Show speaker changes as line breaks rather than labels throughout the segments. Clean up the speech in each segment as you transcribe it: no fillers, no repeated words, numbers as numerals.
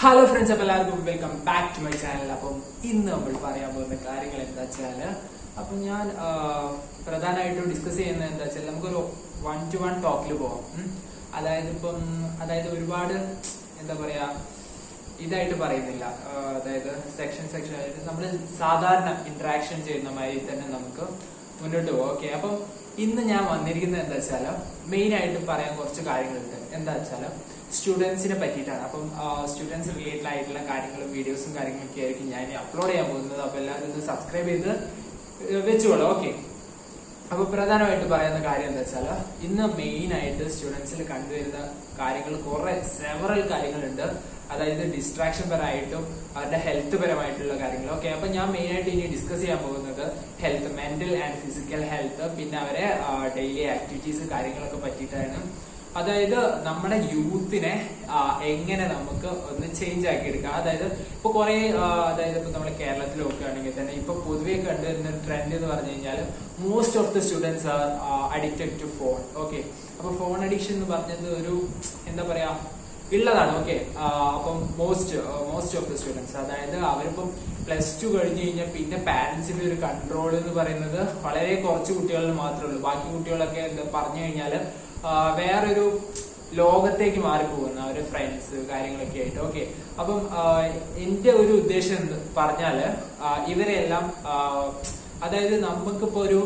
Hello friends, അപ്പോൾ എല്ലാവർക്കും welcome back to my channel. അപ്പം ഇന്ന് നമ്മൾ പറയാൻ പോകുന്ന കാര്യങ്ങൾ എന്താ വെച്ചാൽ, അപ്പം ഞാൻ പ്രധാനമായിട്ടും ഡിസ്കസ് ചെയ്യുന്നത് എന്താ വെച്ചാൽ, നമുക്കൊരു 1-to-1 ടോക്കിൽ പോവാം. അതായത് ഒരുപാട് എന്താ പറയാ ഇതായിട്ട് പറയുന്നില്ല, അതായത് സെക്ഷൻ ആയിട്ട് നമ്മൾ സാധാരണ ഇന്ററാക്ഷൻ ചെയ്യുന്ന മാതിരി തന്നെ നമുക്ക് മുന്നോട്ട് പോകാം. ഓക്കെ, അപ്പം ഇന്ന് ഞാൻ വന്നിരിക്കുന്നത് എന്താ വെച്ചാൽ, മെയിൻ ആയിട്ട് പറയാൻ കുറച്ച് കാര്യങ്ങളുണ്ട്. എന്താ വെച്ചാൽ സ്റ്റുഡൻസിനെ പറ്റിയിട്ടാണ്. അപ്പം സ്റ്റുഡൻസ് റിലേറ്റഡ് ആയിട്ടുള്ള കാര്യങ്ങളും വീഡിയോസും കാര്യങ്ങളൊക്കെ ആയിരിക്കും ഞാൻ അപ്ലോഡ് ചെയ്യാൻ പോകുന്നത്. അപ്പൊ എല്ലാവരും ഇത് സബ്സ്ക്രൈബ് ചെയ്ത് വെച്ചോളാം. ഓക്കെ, അപ്പൊ പ്രധാനമായിട്ട് പറയുന്ന കാര്യം എന്താ വെച്ചാൽ, ഇന്ന് മെയിൻ ആയിട്ട് സ്റ്റുഡൻസിൽ കണ്ടുവരുന്ന കാര്യങ്ങൾ സെവറൽ കാര്യങ്ങളുണ്ട്. അതായത് ഡിസ്ട്രാക്ഷൻ പരമായിട്ടും അവരുടെ ഹെൽത്ത് പരമായിട്ടുള്ള കാര്യങ്ങൾ. ഓക്കെ, അപ്പൊ ഞാൻ മെയിൻ ആയിട്ട് ഇനി ഡിസ്കസ് ചെയ്യാൻ പോകുന്നത് health, mental and physical health, പിന്നെ അവരെ ഡെയിലി ആക്ടിവിറ്റീസ് കാര്യങ്ങളൊക്കെ പറ്റിയിട്ടാണ്. അതായത് നമ്മുടെ യൂത്തിനെ എങ്ങനെ നമുക്ക് ഒന്ന് ചേഞ്ച് ആക്കി എടുക്കാം. അതായത് ഇപ്പൊ കുറെ അതായത് ഇപ്പൊ നമ്മുടെ കേരളത്തിൽ നോക്കുകയാണെങ്കിൽ തന്നെ ഇപ്പൊ പൊതുവെ കണ്ടുവരുന്ന ട്രെൻഡ് എന്ന് പറഞ്ഞു കഴിഞ്ഞാൽ, most of the students are addicted to phone. Okay, അപ്പൊ ഫോൺ അഡിക്ഷൻ എന്ന് പറഞ്ഞത് ഒരു എന്താ പറയാ ഉള്ളതാണ്. ഓക്കെ, അപ്പം മോസ്റ്റ് ഓഫ് ദി സ്റ്റുഡൻസ്, അതായത് അവരിപ്പം +2 കഴിഞ്ഞു കഴിഞ്ഞാൽ പിന്നെ പാരന്റ്സിന്റെ ഒരു കൺട്രോൾ എന്ന് പറയുന്നത് വളരെ കുറച്ച് കുട്ടികളിൽ മാത്രമേ ഉള്ളൂ. ബാക്കി കുട്ടികളൊക്കെ പറഞ്ഞു കഴിഞ്ഞാല് വേറൊരു ലോകത്തേക്ക് മാറിപ്പോകുന്ന അവര് ഫ്രണ്ട്സ് കാര്യങ്ങളൊക്കെ ആയിട്ട്. ഓക്കെ, അപ്പം എന്റെ ഒരു ഉദ്ദേശം പറഞ്ഞാല് ഇവരെല്ലാം അതായത് നമുക്കിപ്പോ ഒരു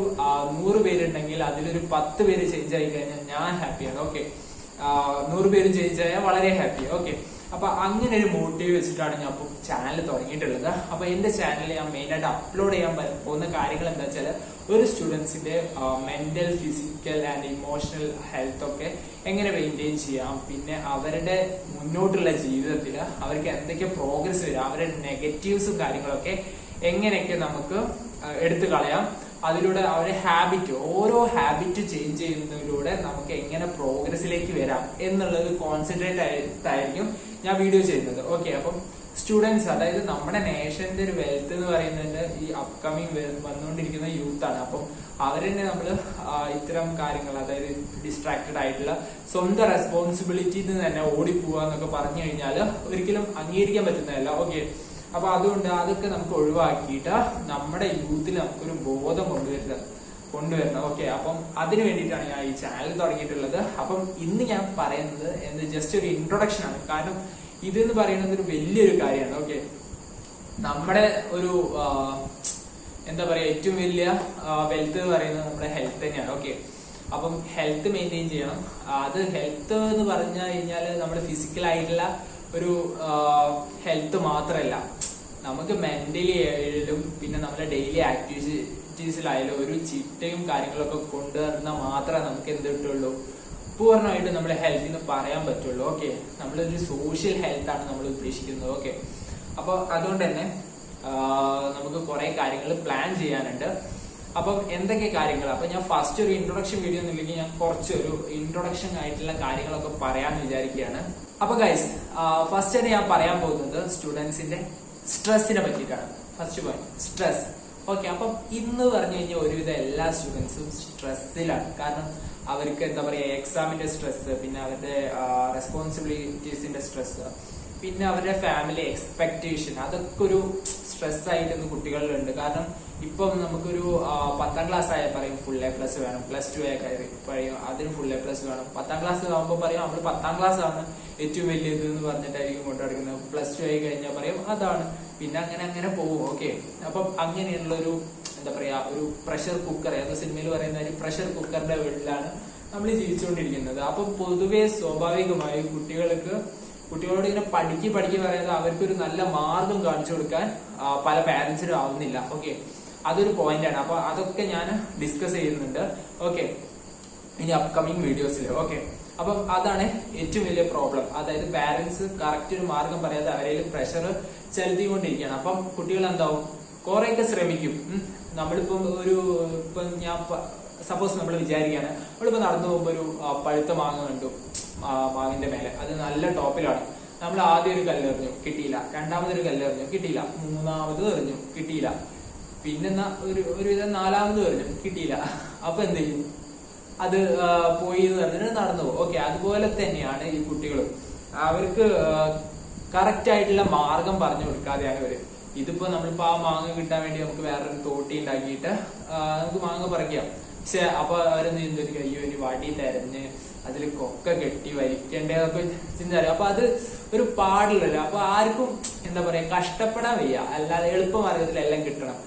100 പേരുണ്ടെങ്കിൽ അതിലൊരു 10 പേര് ചേഞ്ച് ആയി കഴിഞ്ഞാൽ ഞാൻ ഹാപ്പിയാണ്. ഓക്കെ, 100 പേരും ചേഞ്ച് ആയാൽ വളരെ ഹാപ്പി. ഓക്കെ, അപ്പൊ അങ്ങനെ ഒരു മോട്ടീവ് വെച്ചിട്ടാണ് ഞാൻ ഇപ്പൊ ചാനൽ തുടങ്ങിയിട്ടുള്ളത്. അപ്പൊ എന്റെ ചാനലിൽ ഞാൻ മെയിൻ ആയിട്ട് അപ്ലോഡ് ചെയ്യാൻ പോകുന്ന കാര്യങ്ങൾ എന്താ വെച്ചാൽ, ഒരു സ്റ്റുഡൻസിന്റെ mental, physical and emotional health ഒക്കെ എങ്ങനെ മെയിൻറ്റെയിൻ ചെയ്യാം, പിന്നെ അവരുടെ മുന്നോട്ടുള്ള ജീവിതത്തിൽ അവർക്ക് എന്തൊക്കെ പ്രോഗ്രസ് വരും, അവരുടെ നെഗറ്റീവ്സും കാര്യങ്ങളൊക്കെ എങ്ങനെയൊക്കെ നമുക്ക് എടുത്തു കളയാം, അതിലൂടെ അവരുടെ ഓരോ ഹാബിറ്റ് ചേഞ്ച് ചെയ്യുന്നതിലൂടെ നമുക്ക് എങ്ങനെ പ്രോഗ്രസിലേക്ക് വരാം എന്നുള്ളത് കോൺസെൻട്രേറ്റ് ആയിട്ടായിരിക്കും ഞാൻ വീഡിയോ ചെയ്യുന്നത്. ഓക്കെ, അപ്പം സ്റ്റുഡൻസ്, അതായത് നമ്മുടെ നേഷന്റെ ഒരു വെൽത്ത് എന്ന് പറയുന്നത് ഈ അപ്കമിങ് വന്നുകൊണ്ടിരിക്കുന്ന യൂത്ത് ആണ്. അപ്പം അവരെന്നെ നമ്മൾ ഇത്തരം കാര്യങ്ങൾ, അതായത് ഡിസ്ട്രാക്റ്റഡ് ആയിട്ടുള്ള സ്വന്തം റെസ്പോൺസിബിലിറ്റിയിൽ നിന്ന് തന്നെ ഓടിപ്പോവുക എന്നൊക്കെ പറഞ്ഞു കഴിഞ്ഞാൽ ഒരിക്കലും അംഗീകരിക്കാൻ പറ്റുന്നതല്ല. ഓക്കെ, അപ്പൊ അതുകൊണ്ട് അതൊക്കെ നമുക്ക് ഒഴിവാക്കിയിട്ട് നമ്മുടെ യൂത്തിൽ നമുക്കൊരു ബോധം കൊണ്ടുവരണം. ഓക്കെ, അപ്പം അതിനു വേണ്ടിയിട്ടാണ് ഞാൻ ഈ ചാനൽ തുടങ്ങിയിട്ടുള്ളത്. അപ്പം ഇന്ന് ഞാൻ പറയുന്നത് ജസ്റ്റ് ഒരു ഇൻട്രൊഡക്ഷൻ ആണ്. കാരണം ഇതെന്ന് പറയുന്നത് ഒരു വലിയൊരു കാര്യമാണ്. ഓക്കെ, നമ്മുടെ ഒരു എന്താ പറയാ ഏറ്റവും വലിയ വെൽത്ത് എന്ന് പറയുന്നത് നമ്മുടെ ഹെൽത്ത് തന്നെയാണ്. ഓക്കെ, അപ്പം ഹെൽത്ത് മെയിൻറ്റെയിൻ ചെയ്യണം. അത് ഹെൽത്ത് എന്ന് പറഞ്ഞു കഴിഞ്ഞാൽ നമ്മുടെ ഫിസിക്കൽ ആയിട്ടുള്ള ഒരു ഹെൽത്ത് മാത്രമല്ല, നമുക്ക് മെന്റലി ആയാലും പിന്നെ നമ്മുടെ ഡെയിലി ആക്ടിവിറ്റീസിലായാലും ഒരു ചിട്ടയും കാര്യങ്ങളൊക്കെ കൊണ്ടുവരുന്ന മാത്രമേ നമുക്ക് എന്ത് കിട്ടുള്ളൂ, പൂർണ്ണമായിട്ട് നമ്മുടെ ഹെൽത്തിന് പറയാൻ പറ്റുള്ളൂ. ഓക്കെ, നമ്മളൊരു സോഷ്യൽ ഹെൽത്ത് ആണ് നമ്മൾ ഉദ്ദേശിക്കുന്നത്. ഓക്കെ, അപ്പൊ അതുകൊണ്ട് തന്നെ നമുക്ക് കുറെ കാര്യങ്ങൾ പ്ലാൻ ചെയ്യാനുണ്ട്. അപ്പം എന്തൊക്കെ കാര്യങ്ങൾ, അപ്പൊ ഞാൻ ഫസ്റ്റ് ഒരു ഇൻട്രൊഡക്ഷൻ വീഡിയോ എന്നില്ലെങ്കിൽ ഞാൻ കുറച്ചൊരു ഇൻട്രൊഡക്ഷൻ ആയിട്ടുള്ള കാര്യങ്ങളൊക്കെ പറയാന്ന് വിചാരിക്കുകയാണ്. അപ്പൊ ഗൈസ്, ഫസ്റ്റ് തന്നെ ഞാൻ പറയാൻ പോകുന്നത് സ്റ്റുഡൻസിന്റെ സ്ട്രെസ്സിനെ പറ്റിയിട്ടാണ്. First point stress. ഓക്കെ, അപ്പം ഇന്ന് പറഞ്ഞു കഴിഞ്ഞാൽ ഒരുവിധം എല്ലാ സ്റ്റുഡൻസും സ്ട്രെസ്സിലാണ്. കാരണം അവർക്ക് എന്താ പറയാ എക്സാമിന്റെ സ്ട്രെസ്, പിന്നെ അവരുടെ റെസ്പോൺസിബിലിറ്റീസിന്റെ സ്ട്രെസ്, പിന്നെ അവരുടെ ഫാമിലി എക്സ്പെക്ടേഷൻ, അതൊക്കെ ഒരു സ്ട്രെസ് ആയിട്ട് ഇന്ന് കുട്ടികളിലുണ്ട്. കാരണം ഇപ്പം നമുക്കൊരു 10ാം ക്ലാസ് ആയാൽ പറയും full A+ വേണം, +2 പറയും അതിന് full A+ വേണം. 10ാം ക്ലാസ് ആകുമ്പോൾ പറയും നമ്മൾ 10ാം ക്ലാസ് ആണ് ഏറ്റവും വലിയത് എന്ന് പറഞ്ഞിട്ടായിരിക്കും കൊണ്ടുനടക്കുന്നത്. +2 ആയി കഴിഞ്ഞാൽ പറയും അതാണ്, പിന്നെ അങ്ങനെ പോകും. ഓക്കെ, അപ്പം അങ്ങനെയുള്ള ഒരു എന്താ പറയാ ഒരു പ്രഷർ കുക്കർ, ഏതോ സിനിമയിൽ പറയുന്ന ഒരു പ്രഷർ കുക്കറിന്റെ വീട്ടിലാണ് നമ്മൾ ജീവിച്ചുകൊണ്ടിരിക്കുന്നത്. അപ്പം പൊതുവെ സ്വാഭാവികമായും കുട്ടികളോട് ഇങ്ങനെ പഠിക്ക് പറയാതെ അവർക്കൊരു നല്ല മാർഗം കാണിച്ചു കൊടുക്കാൻ പല പാരന്റ്സിനും ആവുന്നില്ല. ഓക്കെ, അതൊരു പോയിന്റാണ്. അപ്പൊ അതൊക്കെ ഞാൻ ഡിസ്കസ് ചെയ്യുന്നുണ്ട്. ഓക്കെ, ഇനി അപ്കമിങ് വീഡിയോസിൽ. ഓക്കെ, അപ്പം അതാണ് ഏറ്റവും വലിയ പ്രോബ്ലം. അതായത് പാരന്റ്സ് കറക്റ്റ് ഒരു മാർഗം പറയാതെ അവരിൽ പ്രഷർ ചെലുത്തിക്കൊണ്ടിരിക്കുകയാണ്. അപ്പം കുട്ടികൾ എന്താവും, കുറെയൊക്കെ ശ്രമിക്കും. ഇപ്പൊ ഞാൻ സപ്പോസ് നമ്മൾ വിചാരിക്കുകയാണ്, നമ്മളിപ്പോ നടന്നു പോകുമ്പോ ഒരു പഴുത്ത മാങ്ങ കണ്ടു, മാവിന്റെ മേലെ അത് നല്ല ടോപ്പിലാണ്. നമ്മൾ ആദ്യം ഒരു കല്ലെറിഞ്ഞു, കിട്ടിയില്ല. രണ്ടാമതൊരു കല്ലെറിഞ്ഞു, കിട്ടിയില്ല. മൂന്നാമത് എറിഞ്ഞു, കിട്ടിയില്ല. പിന്നെ ഒരുവിധം 4ാമത് എറിഞ്ഞു, കിട്ടിയില്ല. അപ്പൊ എന്ത് ചെയ്യും, അത് പോയി എന്ന് പറഞ്ഞിട്ട് നടന്നു പോകും. ഓക്കെ, അതുപോലെ തന്നെയാണ് ഈ കുട്ടികളും. അവർക്ക് കറക്റ്റ് ആയിട്ടുള്ള മാർഗം പറഞ്ഞു കൊടുക്കാതെയാണ് ഇവര്. ഇതിപ്പോ നമ്മളിപ്പോ ആ മാങ്ങ കിട്ടാൻ വേണ്ടി നമുക്ക് വേറൊരു തോട്ടി ഉണ്ടാക്കിയിട്ട് നമുക്ക് മാങ്ങ പറിക്കാം. പക്ഷെ അപ്പൊ അവരെന്ത് ചിന്തിക്കും, അയ്യോ ഇനി വടി തെരഞ്ഞ് അതിൽ കൊക്ക കെട്ടി വലിക്കേണ്ടതൊക്കെ ചിന്തിച്ചറിയാം. അപ്പൊ അത് ഒരു പാടില്ലല്ലോ. അപ്പൊ ആർക്കും എന്താ പറയാ കഷ്ടപ്പെടാൻ വയ്യ, അല്ലാതെ എളുപ്പ മാർഗത്തിൽ എല്ലാം കിട്ടണം.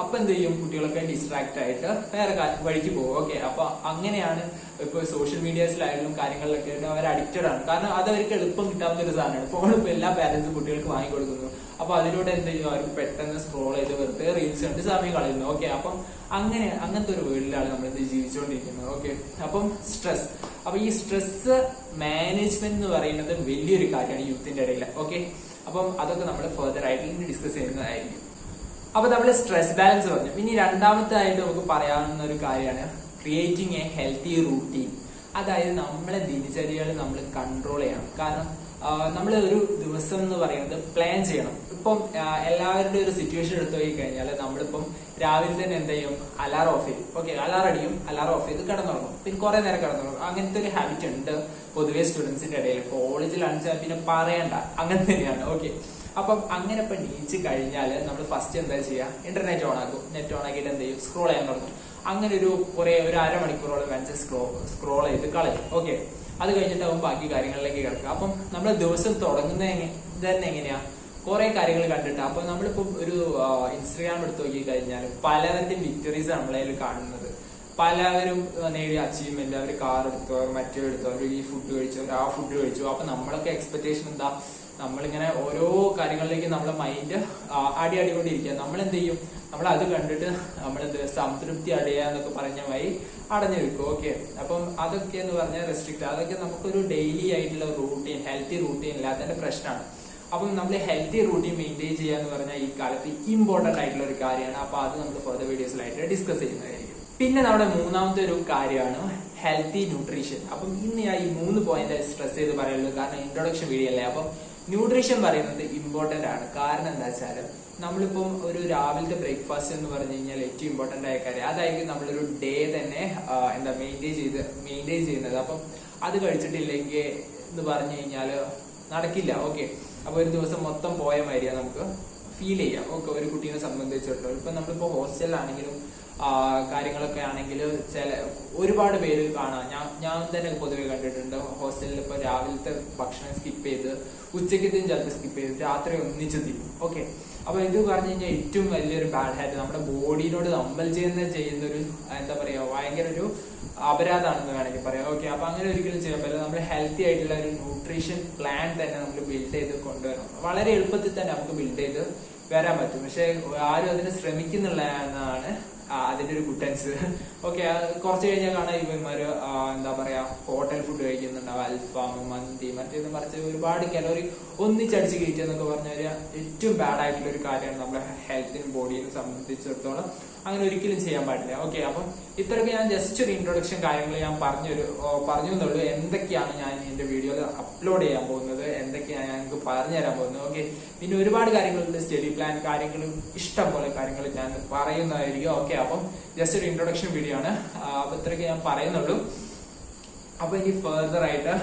അപ്പൊ എന്ത് ചെയ്യും, കുട്ടികളൊക്കെ ഡിസ്ട്രാക്ട് ആയിട്ട് വേറെ വഴിക്ക് പോകും. ഓക്കെ, അപ്പൊ അങ്ങനെയാണ് ഇപ്പൊ സോഷ്യൽ മീഡിയസിലായാലും കാര്യങ്ങളിലൊക്കെ അവർ അഡിക്റ്റഡ് ആണ്. കാരണം അത് അവർക്ക് എളുപ്പം കിട്ടാവുന്ന ഒരു സാധനമാണ്. ഫോൺ ഇപ്പൊ എല്ലാ പാരന്റ്സും കുട്ടികൾക്ക് വാങ്ങിക്കൊടുക്കുന്നു. അപ്പൊ അതിലൂടെ എന്ത് ചെയ്യും, അവർക്ക് പെട്ടെന്ന് സ്ക്രോൾ ചെയ്ത് വെറുതെ റീൽസ് കണ്ട് സമയം കളയുന്നു. ഓക്കെ, അപ്പം അങ്ങനത്തെ ഒരു വേൾഡിലാണ് നമ്മൾ ഇത് ജീവിച്ചുകൊണ്ടിരിക്കുന്നത്. ഓക്കെ, അപ്പം സ്ട്രെസ്. അപ്പൊ ഈ സ്ട്രെസ് മാനേജ്മെന്റ് എന്ന് പറയുന്നത് വലിയൊരു കാര്യമാണ് യൂത്തിന്റെ ഇടയിൽ. ഓക്കെ, അപ്പം അതൊക്കെ നമ്മൾ ഫെർദർ ആയിട്ട് ഡിസ്കസ് ചെയ്യുന്നതായിരിക്കും. അപ്പൊ നമ്മൾ സ്ട്രെസ് ബാലൻസ് പറഞ്ഞു. ഇനി രണ്ടാമത്തായിട്ട് നമുക്ക് പറയാവുന്ന ഒരു കാര്യമാണ് ക്രിയേറ്റിംഗ് എ ഹെൽത്തി റൂട്ടീൻ. അതായത് നമ്മളെ ദിനചര്യകൾ നമ്മൾ കൺട്രോൾ ചെയ്യണം. കാരണം നമ്മൾ ഒരു ദിവസം എന്ന് പറയുന്നത് പ്ലാൻ ചെയ്യണം. ഇപ്പം എല്ലാവരുടെ ഒരു സിറ്റുവേഷൻ എടുത്തു പോയി കഴിഞ്ഞാൽ നമ്മളിപ്പം രാവിലെ തന്നെ എന്ത് ചെയ്യും, അലാറം ഓഫ് ചെയ്യും. ഓക്കെ, അലാറം അടിയും, അലാറം ഓഫ് ചെയ്ത് കിടന്നുറങ്ങും. പിന്നെ കുറെ നേരം കിടന്നുറങ്ങും. അങ്ങനത്തെ ഒരു ഹാബിറ്റ് ഉണ്ട് പൊതുവെ സ്റ്റുഡൻസിന്റെ ഇടയിൽ. കോളേജിലാണെന്ന് പിന്നെ പറയണ്ട, അങ്ങനെ തന്നെയാണ്. ഓക്കെ, അപ്പം അങ്ങനെ ഇപ്പൊ നീച്ച് കഴിഞ്ഞാൽ നമ്മൾ ഫസ്റ്റ് എന്താ ചെയ്യുക, ഇന്റർനെറ്റ് ഓൺ ആക്കും. നെറ്റ് ഓൺ ആക്കിയിട്ട് എന്ത് ചെയ്യും, സ്ക്രോൾ ചെയ്യാൻ തുടങ്ങും. അങ്ങനെ ഒരു അരമണിക്കൂറോളം വെച്ച് സ്ക്രോൾ ചെയ്ത് കളയും. ഓക്കെ, അത് കഴിഞ്ഞിട്ടാവും ബാക്കി കാര്യങ്ങളിലേക്ക് കിടക്കുക. അപ്പം നമ്മൾ ദിവസം തുടങ്ങുന്നത് തന്നെ എങ്ങനെയാ, കുറെ കാര്യങ്ങൾ കണ്ടിട്ട്. അപ്പൊ നമ്മളിപ്പോ ഒരു ഇൻസ്റ്റഗ്രാം എടുത്ത് നോക്കി കഴിഞ്ഞാൽ പലവരുടെ വിക്ടറീസ് നമ്മളതിൽ കാണുന്നത്. പലവരും നേടിയ അച്ചീവ്മെന്റ്, അവർ കാർ എടുത്തോ, മറ്റോ എടുത്തോ, അവർ ഈ ഫുഡ് കഴിച്ചു, അവർ ആ ഫുഡ് കഴിച്ചു. അപ്പൊ നമ്മളൊക്കെ എക്സ്പെക്ടേഷൻ എന്താ, നമ്മളിങ്ങനെ ഓരോ കാര്യങ്ങളിലേക്ക് നമ്മളെ മൈൻഡ് അടികൊണ്ടിരിക്കുക. നമ്മൾ എന്ത് ചെയ്യും, നമ്മൾ അത് കണ്ടിട്ട് നമ്മളെന്ത് സംതൃപ്തി അടയാന്നൊക്കെ പറഞ്ഞ വഴി അടഞ്ഞു വെക്കും. ഓക്കെ, അപ്പം അതൊക്കെ എന്ന് പറഞ്ഞാൽ റെസ്ട്രിക്റ്റ്. അതൊക്കെ നമുക്കൊരു ഡെയിലി ആയിട്ടുള്ള റൂട്ടീൻ, ഹെൽത്തി റൂട്ടീൻ ഇല്ലാത്തതിന്റെ പ്രശ്നമാണ്. അപ്പം നമ്മൾ ഹെൽത്തി റൂട്ടീൻ മെയിൻറ്റെയിൻ ചെയ്യാന്ന് പറഞ്ഞാൽ ഈ കാലത്ത് ഇമ്പോർട്ടന്റ് ആയിട്ടുള്ള ഒരു കാര്യമാണ്. അപ്പൊ അത് നമ്മൾ ഫർദർ വീഡിയോസിലായിട്ട് ഡിസ്കസ് ചെയ്യുന്നതായിരിക്കും. പിന്നെ നമ്മുടെ മൂന്നാമത്തെ ഒരു കാര്യമാണ് ഹെൽത്തി ന്യൂട്രീഷൻ. അപ്പം ഇന്ന് ഞാൻ ഈ 3 പോയിന്റ് സ്ട്രെസ് ചെയ്ത് പറയുള്ളൂ, കാരണം ഇൻട്രൊഡക്ഷൻ വീഡിയോ അല്ലേ. അപ്പം ന്യൂട്രീഷൻ പറയുന്നത് ഇമ്പോർട്ടന്റ് ആണ്. കാരണം എന്താ വെച്ചാൽ നമ്മളിപ്പം ഒരു രാവിലത്തെ ബ്രേക്ക്ഫാസ്റ്റ് എന്ന് പറഞ്ഞു കഴിഞ്ഞാൽ ഏറ്റവും ഇമ്പോർട്ടന്റ് ആയ കാര്യം അതായിരിക്കും. നമ്മളൊരു ഡേ തന്നെ മെയിൻറ്റെയിൻ ചെയ്യുന്നത്. അപ്പം അത് കഴിച്ചിട്ടില്ലെങ്കിൽ എന്ന് പറഞ്ഞു കഴിഞ്ഞാൽ നടക്കില്ല. ഓക്കെ, അപ്പൊ ഒരു ദിവസം മൊത്തം പോയ മാതിരിയാണ് നമുക്ക് ഫീൽ ചെയ്യാം. ഓക്കെ, ഒരു കുട്ടീനെ സംബന്ധിച്ചിടത്തോളം ഇപ്പൊ നമ്മളിപ്പോ ഹോസ്റ്റലിലാണെങ്കിലും കാര്യങ്ങളൊക്കെ ആണെങ്കിൽ ഒരുപാട് പേര് കാണാം. ഞാൻ തന്നെ പൊതുവെ കണ്ടിട്ടുണ്ട്. ഹോസ്റ്റലിൽ ഇപ്പൊ രാവിലത്തെ ഭക്ഷണം സ്കിപ്പ് ചെയ്ത് ഉച്ചക്കത്തെയും ചിലപ്പോൾ സ്കിപ്പ് ചെയ്ത് രാത്രി ഒന്നിച്ച് തിന്നും. ഓക്കെ, അപ്പൊ ഇത് പറഞ്ഞു കഴിഞ്ഞാൽ ഏറ്റവും വലിയൊരു ബാഡ് ഹാബിറ്റ്. നമ്മുടെ ബോഡിയോട് നമ്മൾ ചെയ്യുന്ന ഒരു എന്താ പറയാ ഭയങ്കര ഒരു അപരാധമാണെന്ന് വേണമെങ്കിൽ പറയാം. ഓക്കെ, അപ്പൊ അങ്ങനെ ഒരിക്കലും ചെയ്യാൻ പറ്റില്ല. നമ്മൾ ഹെൽത്തി ആയിട്ടുള്ള ഒരു ന്യൂട്രീഷൻ പ്ലാൻ തന്നെ നമ്മൾ ബിൽഡ് ചെയ്ത് കൊണ്ടുവരണം. വളരെ എളുപ്പത്തിൽ തന്നെ നമുക്ക് ബിൽഡ് ചെയ്ത് വരാൻ പറ്റും. പക്ഷെ ആരും അതിന് ശ്രമിക്കുന്നുള്ളതാണ് അതിന്റെ ഒരു കുട്ടൻസ്. ഓക്കെ, കുറച്ച് കഴിഞ്ഞാൽ കാണാൻ ഇവന്മാര് എന്താ പറയാ ഹോട്ടൽ ഫുഡ് കഴിക്കുന്നുണ്ടാവും, അൽഫാം, മന്തി, മറ്റേത് മറിച്ച് ഒരുപാട് കലോറി ഒന്നിച്ചടിച്ച് കയറ്റുക എന്നൊക്കെ പറഞ്ഞാൽ ഏറ്റവും ബാഡ് ആയിട്ടുള്ള ഒരു കാര്യമാണ് നമ്മുടെ ഹെൽത്തിനും ബോഡിയെ സംബന്ധിച്ചിടത്തോളം. അങ്ങനെ ഒരിക്കലും ചെയ്യാൻ പാടില്ല. ഓക്കെ, അപ്പം ഇത്രയൊക്കെ ഞാൻ ജസ്റ്റ് ഒരു ഇൻട്രൊഡക്ഷൻ കാര്യങ്ങൾ ഞാൻ പറഞ്ഞു എന്നുള്ളൂ. എന്തൊക്കെയാണ് ഞാൻ എന്റെ വീഡിയോയിൽ അപ്ലോഡ് ചെയ്യാൻ പോകുന്നത്, എന്തൊക്കെയാണ് ഞാൻ നിങ്ങൾക്ക് പറഞ്ഞു തരാൻ പോകുന്നത്. ഓക്കെ, പിന്നെ ഒരുപാട് കാര്യങ്ങളുണ്ട്, സ്റ്റഡി പ്ലാൻ കാര്യങ്ങളും ഇഷ്ടം പോലെ കാര്യങ്ങൾ ഞാൻ പറയുന്നതായിരിക്കും. ഓക്കെ, അപ്പം ജസ്റ്റ് ഒരു ഇൻട്രൊഡക്ഷൻ വീഡിയോ ആണ്. അപ്പൊ ഇത്രയൊക്കെ ഞാൻ പറയുന്നുള്ളൂ. അപ്പൊ ഇനി ഫെർദർ ആയിട്ട്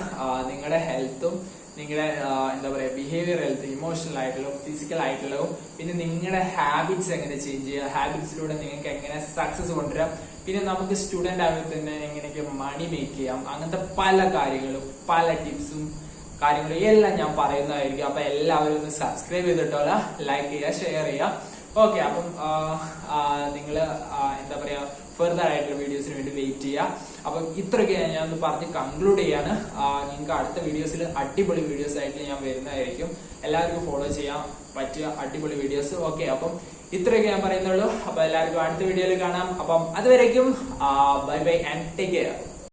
നിങ്ങളുടെ ഹെൽത്തും നിങ്ങളുടെ എന്താ പറയാ ബിഹേവിയർ ഹെൽത്ത്, ഇമോഷണൽ ആയിട്ടുള്ളതും ഫിസിക്കൽ ആയിട്ടുള്ളതും, പിന്നെ നിങ്ങളുടെ ഹാബിറ്റ്സ് എങ്ങനെ ചേഞ്ച് ചെയ്യുക, ഹാബിറ്റ്സിലൂടെ നിങ്ങൾക്ക് എങ്ങനെ സക്സസ് കൊണ്ടുവരാം, പിന്നെ നമുക്ക് സ്റ്റുഡന്റ് ആകുമ്പോൾ തന്നെ എങ്ങനെയൊക്കെ മണി മേക്ക് ചെയ്യാം, അങ്ങനത്തെ പല കാര്യങ്ങളും പല ടിപ്സും കാര്യങ്ങളും എല്ലാം ഞാൻ പറയുന്നതായിരിക്കും. അപ്പൊ എല്ലാവരും ഒന്ന് സബ്സ്ക്രൈബ് ചെയ്തിട്ടോല, ലൈക്ക് ചെയ്യുക, ഷെയർ ചെയ്യുക. ഓക്കെ, അപ്പം നിങ്ങള് എന്താ പറയാ ഫെർദർ ആയിട്ടുള്ള വീഡിയോസിന് വേണ്ടി വെയിറ്റ് ചെയ്യുക. അപ്പം ഇത്രയൊക്കെ ഞാൻ ഒന്ന് പറഞ്ഞ് കൺക്ലൂഡ് ചെയ്യാണ്. നിങ്ങൾക്ക് അടുത്ത വീഡിയോസിൽ അടിപൊളി വീഡിയോസ് ആയിട്ട് ഞാൻ വരുന്നതായിരിക്കും. എല്ലാവർക്കും ഫോളോ ചെയ്യാൻ പറ്റിയ അടിപൊളി വീഡിയോസ്. ഓക്കെ, അപ്പം ഇത്രയൊക്കെ ഞാൻ പറയുന്നുള്ളൂ. അപ്പൊ എല്ലാവർക്കും അടുത്ത വീഡിയോയിൽ കാണാം. അപ്പം അതുവരേക്കും bye bye and take care.